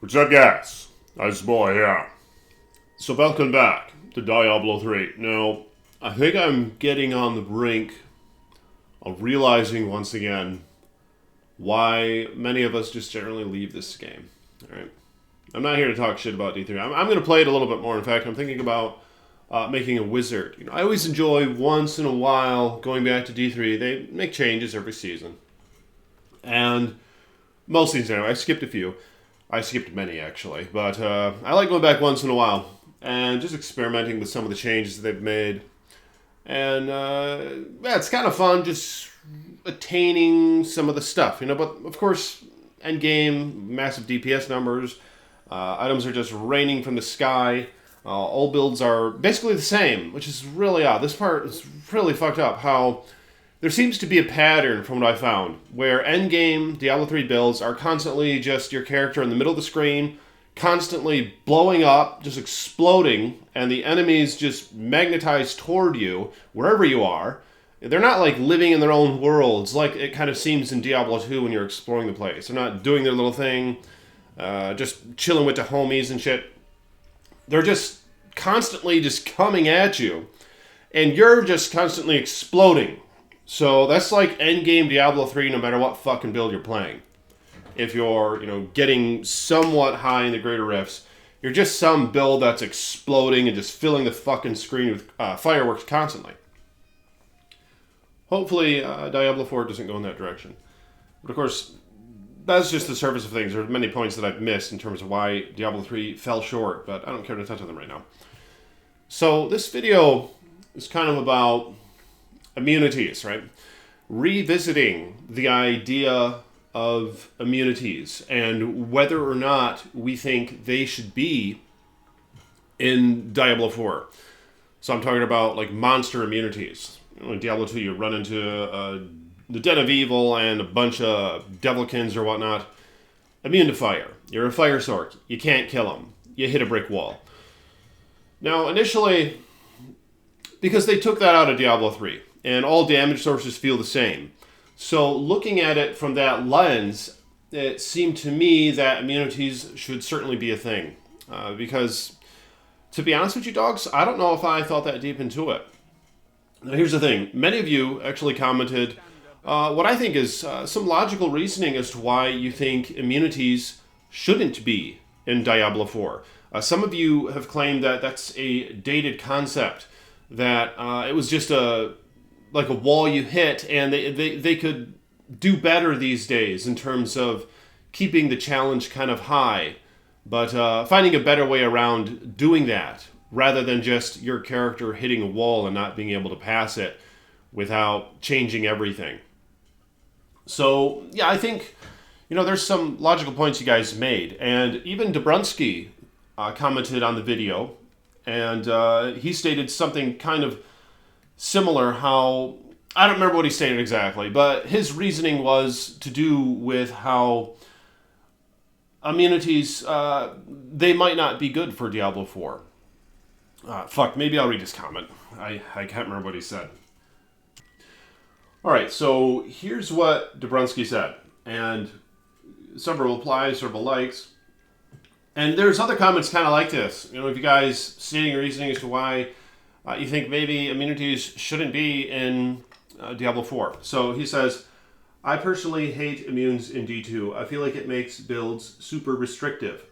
What's up, guys? Nice boy here. So welcome back to Diablo 3. Now, I think I'm getting on the brink of realizing once again why many of us just generally leave this game. Alright? I'm not here to talk shit about D3. I'm going to play it a little bit more. In fact, I'm thinking about making a wizard. I always enjoy once in a while going back to D3. They make changes every season. And most seasons, anyway. I skipped a few. I skipped many, actually. But I like going back once in a while and just experimenting with some of the changes that they've made. And yeah, it's kind of fun just attaining some of the stuff, But, of course, endgame, massive DPS numbers. Items are just raining from the sky. All builds are basically the same, which is really odd. This part is really fucked up, how there seems to be a pattern from what I found, where endgame Diablo 3 builds are constantly just your character in the middle of the screen, constantly blowing up, just exploding, and the enemies just magnetize toward you, wherever you are. They're not like living in their own worlds, like it kind of seems in Diablo 2 when you're exploring the place. They're not doing their little thing, just chilling with the homies and shit. They're just constantly just coming at you, and you're just constantly exploding. So that's like endgame Diablo 3 no matter what fucking build you're playing. If you're, getting somewhat high in the greater rifts, you're just some build that's exploding and just filling the fucking screen with fireworks constantly. Hopefully, Diablo 4 doesn't go in that direction. But of course, that's just the surface of things. There are many points that I've missed in terms of why Diablo 3 fell short, but I don't care to touch on them right now. So this video is kind of about immunities, right? Revisiting the idea of immunities and whether or not we think they should be in Diablo 4. So I'm talking about like monster immunities. In Diablo 2, you run into the Den of Evil and a bunch of devilkins or whatnot. Immune to fire. You're a fire sword. You can't kill them. You hit a brick wall. Now, initially, because they took that out of Diablo 3, and all damage sources feel the same. So looking at it from that lens, it seemed to me that immunities should certainly be a thing. Because, to be honest with you, dogs, I don't know if I thought that deep into it. Now, here's the thing. Many of you actually commented what I think is some logical reasoning as to why you think immunities shouldn't be in Diablo 4. Some of you have claimed that that's a dated concept, that it was just like a wall you hit, and they could do better these days in terms of keeping the challenge kind of high, but finding a better way around doing that, rather than just your character hitting a wall and not being able to pass it without changing everything. So, yeah, I think, there's some logical points you guys made. And even Dobrunsky commented on the video, and he stated something kind of similar, how, I don't remember what he stated exactly, but his reasoning was to do with how immunities, they might not be good for Diablo 4. Maybe I'll read his comment. I can't remember what he said. Alright, so here's what Dobrunsky said, and several replies, several likes. And there's other comments kind of like this. If you guys stating your reasoning as to why you think maybe immunities shouldn't be in Diablo 4. So he says, I personally hate immunes in D2. I feel like it makes builds super restrictive.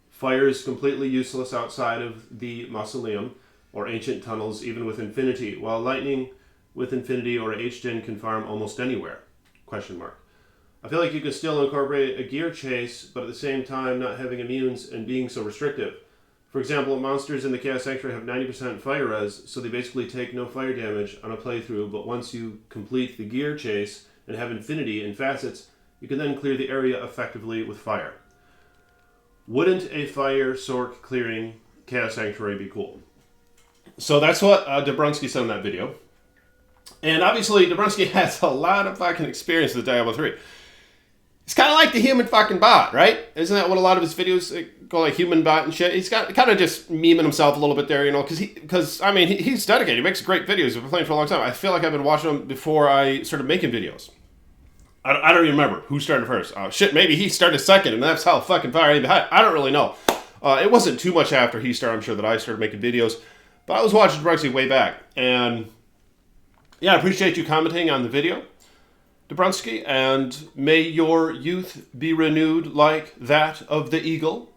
Fire is completely useless outside of the mausoleum or ancient tunnels, even with infinity, while lightning with infinity or HGen can farm almost anywhere. Question mark. I feel like you can still incorporate a gear chase, but at the same time not having immunes and being so restrictive. For example, monsters in the Chaos Sanctuary have 90% fire res, so they basically take no fire damage on a playthrough, but once you complete the gear chase and have infinity and facets, you can then clear the area effectively with fire. Wouldn't a fire sork clearing Chaos Sanctuary be cool? So that's what Dobrunsky said in that video. And obviously, Dobrunsky has a lot of fucking experience with Diablo 3. It's kind of like the human fucking bot, right? Isn't that what a lot of his videos go, like human bot and shit? He's got kind of just memeing himself a little bit there, because he's dedicated. He makes great videos. I've been playing for a long time. I feel like I've been watching him before I started making videos. I don't even remember who started first. Shit, maybe he started second, and that's how fucking far he behind. I don't really know. It wasn't too much after he started, I'm sure, that I started making videos. But I was watching Brexit way back. And yeah, I appreciate you commenting on the video, Dobrunsky. And may your youth be renewed like that of the eagle.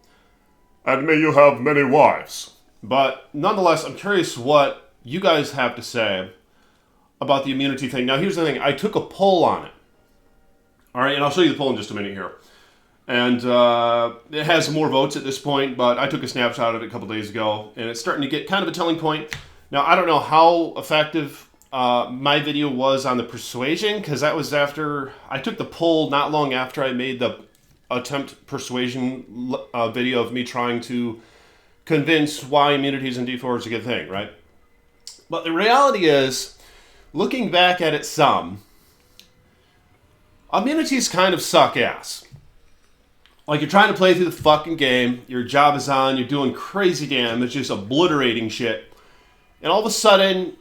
And may you have many wives. But nonetheless, I'm curious what you guys have to say about the immunity thing. Now, here's the thing. I took a poll on it. All right, and I'll show you the poll in just a minute here. And it has more votes at this point, but I took a snapshot of it a couple days ago, and it's starting to get kind of a telling point. Now, I don't know how effective my video was on the persuasion, because that was after I took the poll not long after I made the attempt persuasion video of me trying to convince why immunities in D4 is a good thing, right? But the reality is, looking back at it some, immunities kind of suck ass. Like, you're trying to play through the fucking game, your job is on, you're doing crazy damage, just obliterating shit, and all of a sudden,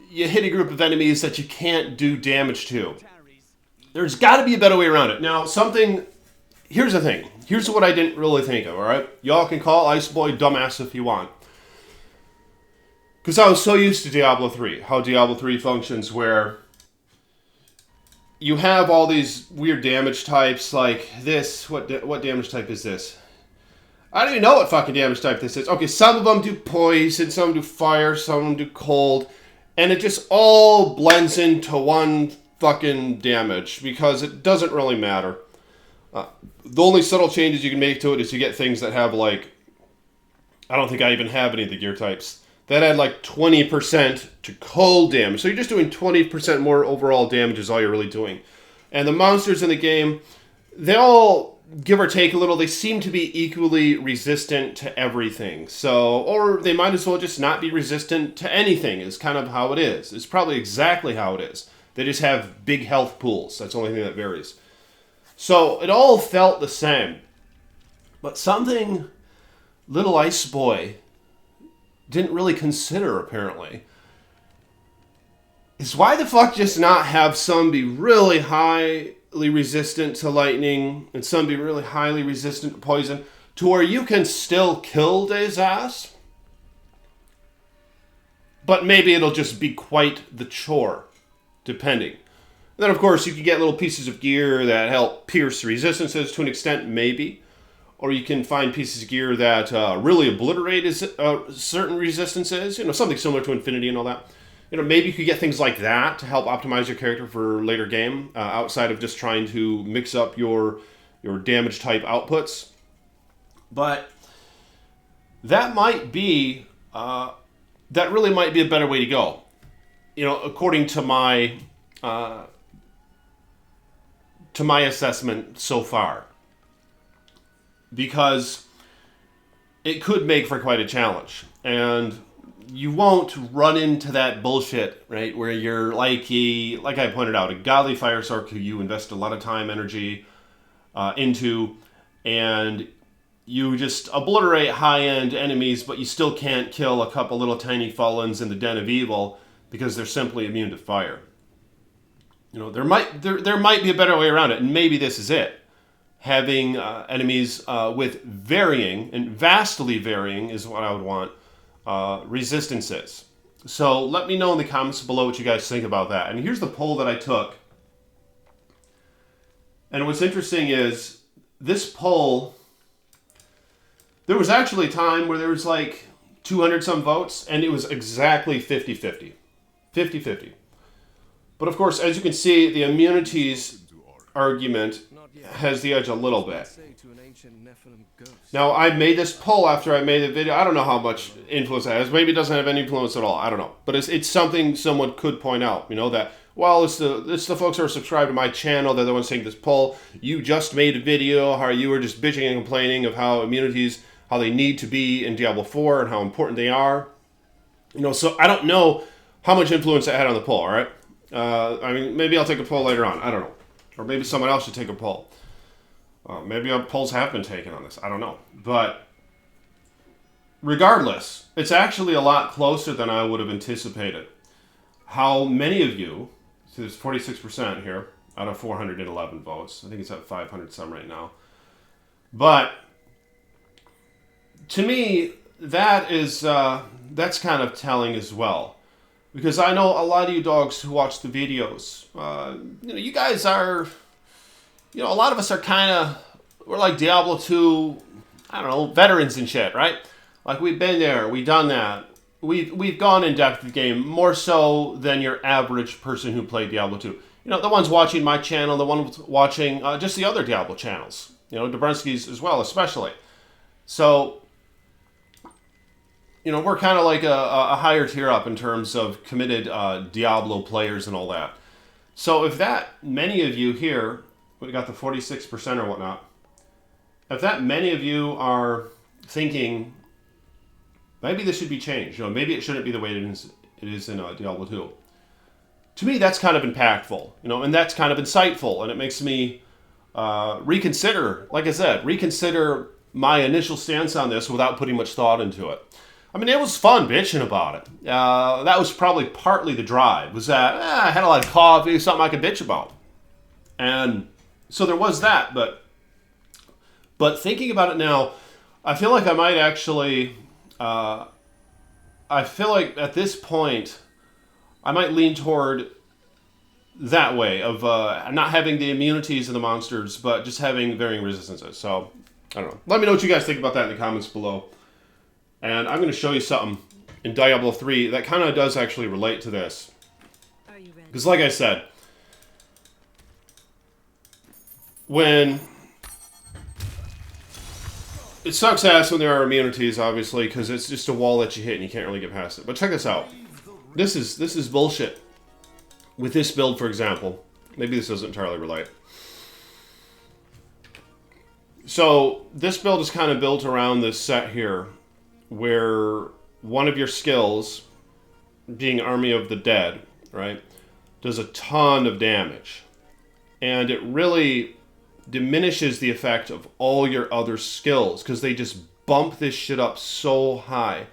you hit a group of enemies that you can't do damage to. There's got to be a better way around it. Now, here's the thing. Here's what I didn't really think of, alright? Y'all can call Ice Boy dumbass if you want. Because I was so used to Diablo 3, how Diablo 3 functions, where you have all these weird damage types, like this. What damage type is this? I don't even know what fucking damage type this is. Okay, some of them do poison, some do fire, some of them do cold. And it just all blends into one fucking damage, because it doesn't really matter. The only subtle changes you can make to it is you get things that have, like, I don't think I even have any of the gear types, that add like 20% to cold damage. So you're just doing 20% more overall damage is all you're really doing. And the monsters in the game, they all, give or take a little, they seem to be equally resistant to everything. So, or they might as well just not be resistant to anything, is kind of how it is. It's probably exactly how it is. They just have big health pools. That's the only thing that varies. So it all felt the same. But something little Ice Boy didn't really consider, apparently, is why the fuck just not have some be really highly resistant to lightning and some be really highly resistant to poison, to where you can still kill his ass, but maybe it'll just be quite the chore, depending. And then, of course, you can get little pieces of gear that help pierce resistances to an extent, maybe. Or you can find pieces of gear that really obliterate certain resistances. You know, something similar to Infinity and all that. You know, maybe you could get things like that to help optimize your character for later game, outside of just trying to mix up your damage type outputs. But that might be, that really might be a better way to go. You know, according to my assessment so far. Because it could make for quite a challenge. And you won't run into that bullshit, right? Where you're like I pointed out, a godly fire sork who you invest a lot of time, energy into, and you just obliterate high-end enemies, but you still can't kill a couple little tiny Fallens in the Den of Evil because they're simply immune to fire. You know, there might be a better way around it, and maybe this is it. Having enemies with varying, and vastly varying is what I would want, resistances. So let me know in the comments below what you guys think about that. And here's the poll that I took. And what's interesting is, this poll, there was actually a time where there was like 200 some votes, and it was exactly 50-50. 50-50. But of course, as you can see, the immunities argument has the edge a little bit. Now, I made this poll after I made the video. I don't know how much influence that has. Maybe it doesn't have any influence at all. I don't know. But it's something someone could point out. You know, that, well, it's the folks who are subscribed to my channel. They're the ones saying this poll. You just made a video how you were just bitching and complaining of how immunities, how they need to be in Diablo 4 and how important they are. You know, so I don't know how much influence that had on the poll, all right? I mean, maybe I'll take a poll later on. I don't know. Or maybe someone else should take a poll. Maybe polls have been taken on this. I don't know. But regardless, it's actually a lot closer than I would have anticipated. How many of you, so there's 46% here, out of 411 votes. I think it's at 500 some right now. But to me, that is that's kind of telling as well, because I know a lot of you dogs who watch the videos. You guys are, a lot of us are we're like Diablo 2, I don't know, veterans and shit, right? Like, we've been there, we've done that. We've gone in depth with the game, more so than your average person who played Diablo 2. The ones watching my channel, the ones watching just the other Diablo channels. Dobrensky's as well, especially. So, we're kind of like a higher tier up in terms of committed Diablo players and all that. So if that many of you here, we got the 46% or whatnot, if that many of you are thinking, maybe this should be changed, maybe it shouldn't be the way it is in Diablo 2. To me, that's kind of impactful, and that's kind of insightful, and it makes me reconsider, like I said, my initial stance on this without putting much thought into it. I mean, it was fun bitching about it. That was probably partly the drive, was that I had a lot of coffee, something I could bitch about. And so there was that, but thinking about it now, I feel like I might actually, I feel like at this point, I might lean toward that way of not having the immunities of the monsters, but just having varying resistances. So, I don't know. Let me know what you guys think about that in the comments below. And I'm going to show you something in Diablo 3 that kind of does actually relate to this. Because like I said, when it sucks ass when there are immunities, obviously, because it's just a wall that you hit and you can't really get past it. But check this out. This is bullshit. With this build, for example, maybe this doesn't entirely relate. So this build is kind of built around this set here, where one of your skills, being Army of the Dead, right, does a ton of damage. And it really diminishes the effect of all your other skills, because they just bump this shit up so high.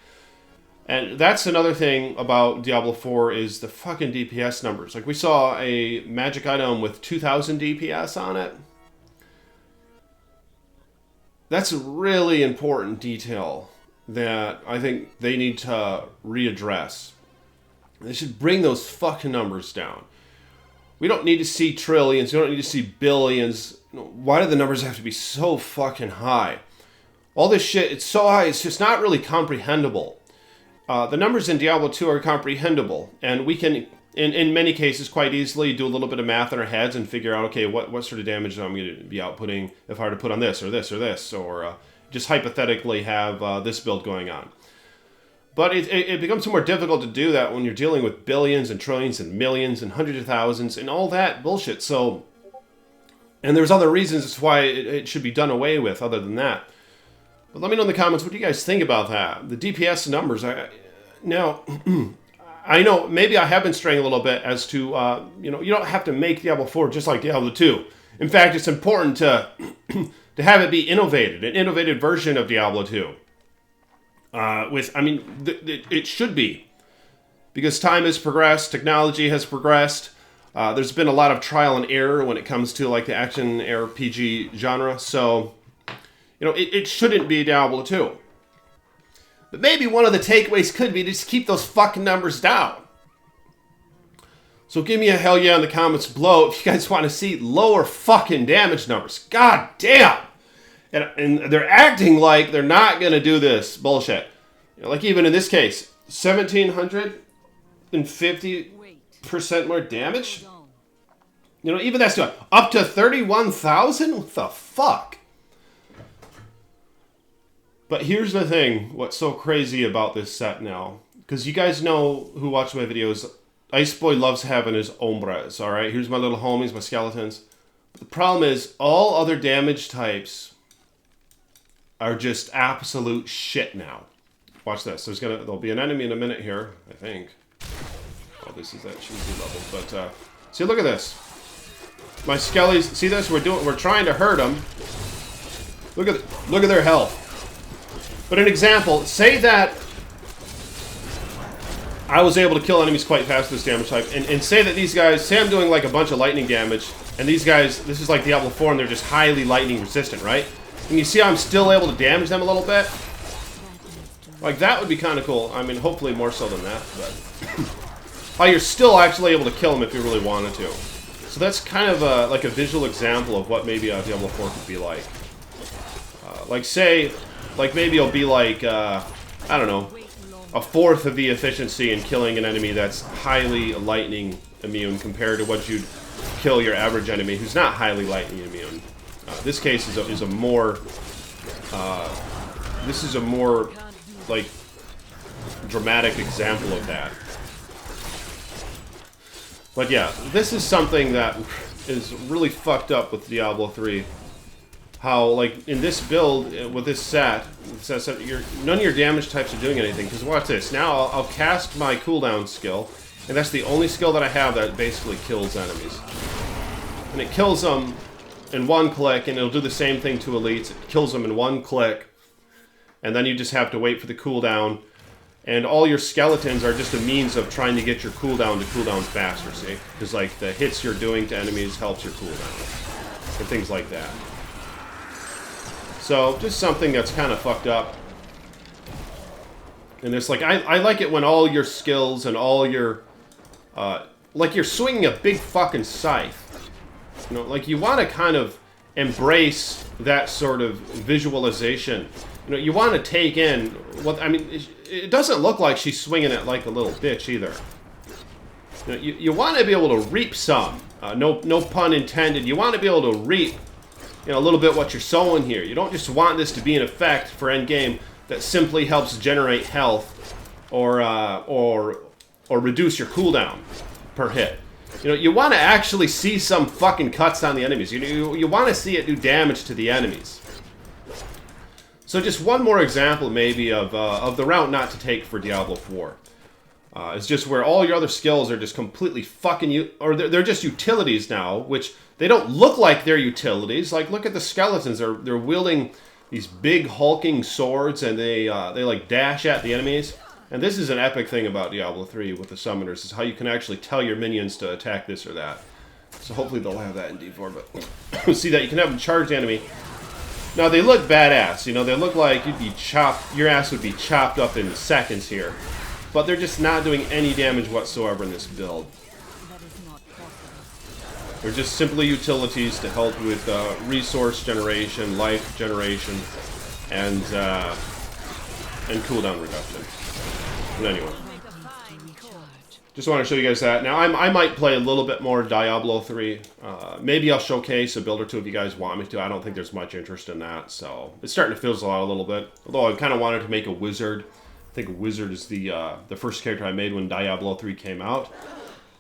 And that's another thing about Diablo 4 is the fucking DPS numbers. Like, we saw a magic item with 2,000 DPS on it. That's a really important detail that I think they need to readdress. They should bring those fucking numbers down. We don't need to see trillions. We don't need to see billions. Why do the numbers have to be so fucking high? All this shit, it's so high, it's just not really comprehensible. The numbers in Diablo 2 are comprehensible, and we can, in many cases, quite easily do a little bit of math in our heads and figure out, okay, what sort of damage I'm going to be outputting if I were to put on this, or this, or this, or just hypothetically have this build going on. But it becomes more difficult to do that when you're dealing with billions and trillions and millions and hundreds of thousands and all that bullshit. So, and there's other reasons as to why it should be done away with other than that. But let me know in the comments, what do you guys think about that? The DPS numbers. Now, I know maybe I have been straying a little bit as to, you don't have to make Diablo 4 just like Diablo 2. In fact, it's important to to have it be innovated, an innovative version of Diablo 2. It should be. Because time has progressed, technology has progressed. There's been a lot of trial and error when it comes to like the action RPG genre. So, it shouldn't be Diablo 2. But maybe one of the takeaways could be to just keep those fucking numbers down. So give me a hell yeah in the comments below if you guys want to see lower fucking damage numbers. God damn! And they're acting like they're not going to do this bullshit. Like even in this case, 1,750% more damage? Even that's doing up to 31,000? What the fuck? But here's the thing, what's so crazy about this set now. Because you guys know who watch my videos, Iceboy loves having his ombres, alright? Here's my little homies, my skeletons. But the problem is, all other damage types are just absolute shit now. Watch this. There'll be an enemy in a minute here, I think. Oh, this is that cheesy level. But see, look at this. My skellies. See this? We're trying to hurt them. Look at their health. But an example. Say that I was able to kill enemies quite fast with this damage type, and say that these guys. Say I'm doing like a bunch of lightning damage, And these guys, this is like Diablo 4, and they're just highly lightning resistant, right? And you see I'm still able to damage them a little bit? Like, that would be kind of cool. I mean, hopefully more so than that, but... Oh, you're still actually able to kill them if you really wanted to. So that's kind of like a visual example of what maybe Diablo 4 could be like. Like, say, like maybe it'll be like, I don't know, a fourth of the efficiency in killing an enemy that's highly lightning immune compared to what you'd kill your average enemy who's not highly lightning immune. This case is a more, this is a more, like, dramatic example of that. But yeah, this is something that is really fucked up with Diablo 3. How, like, in this build, with this set, none of your damage types are doing anything. Because watch this. Now I'll cast my cooldown skill, and that's the only skill that I have that basically kills enemies. And it kills them in one click, and it'll do the same thing to elites. It kills them in one click, and then you just have to wait for the cooldown. And all your skeletons are just a means of trying to get your cooldown to cooldown faster, see? Because, like, the hits you're doing to enemies helps your cooldown. And things like that. So, just something that's kind of fucked up. And it's like, I like it when all your skills and all your... like, you're swinging a big fucking scythe. You know, like, you want to kind of embrace that sort of visualization. You know, you want to take in what... I mean, it doesn't look like she's swinging it like a little bitch, either. You know, you want to be able to reap some. No pun intended. You want to be able to reap, you know, a little bit what you're sowing here. You don't just want this to be an effect for endgame that simply helps generate health or reduce your cooldown per hit. You know, you want to actually see some fucking cuts on the enemies. You want to see it do damage to the enemies. So just one more example, maybe, of the route not to take for Diablo 4. It's just where all your other skills are just completely fucking you, or they're just utilities now, which they don't look like they're utilities. Like, look at the skeletons; they're wielding these big hulking swords, and they like dash at the enemies. And this is an epic thing about Diablo 3 with the summoners, is how you can actually tell your minions to attack this or that. So hopefully they'll have that in D4, but see that you can have them charge the enemy. Now, they look badass, you know, they look like you'd be chopped, your ass would be chopped up in seconds here. But they're just not doing any damage whatsoever in this build. They're just simply utilities to help with resource generation, life generation, and cooldown reduction. But anyway. Just want to show you guys that. Now, I might play a little bit more Diablo 3. Maybe I'll showcase a build or two if you guys want me to. I don't think there's much interest in that, so it's starting to fizzle out a little bit. Although I kind of wanted to make a wizard. I think a wizard is the first character I made when Diablo 3 came out.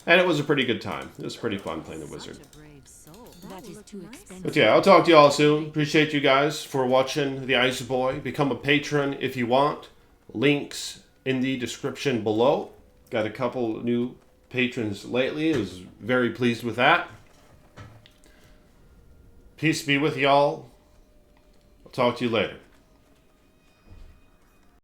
And it was a pretty good time. It was pretty fun playing the wizard. But yeah, I'll talk to you all soon. Appreciate you guys for watching The Ice Boy. Become a patron if you want. Links in the description below. Got a couple new patrons lately. I was very pleased with that. Peace be with y'all. I'll talk to you later.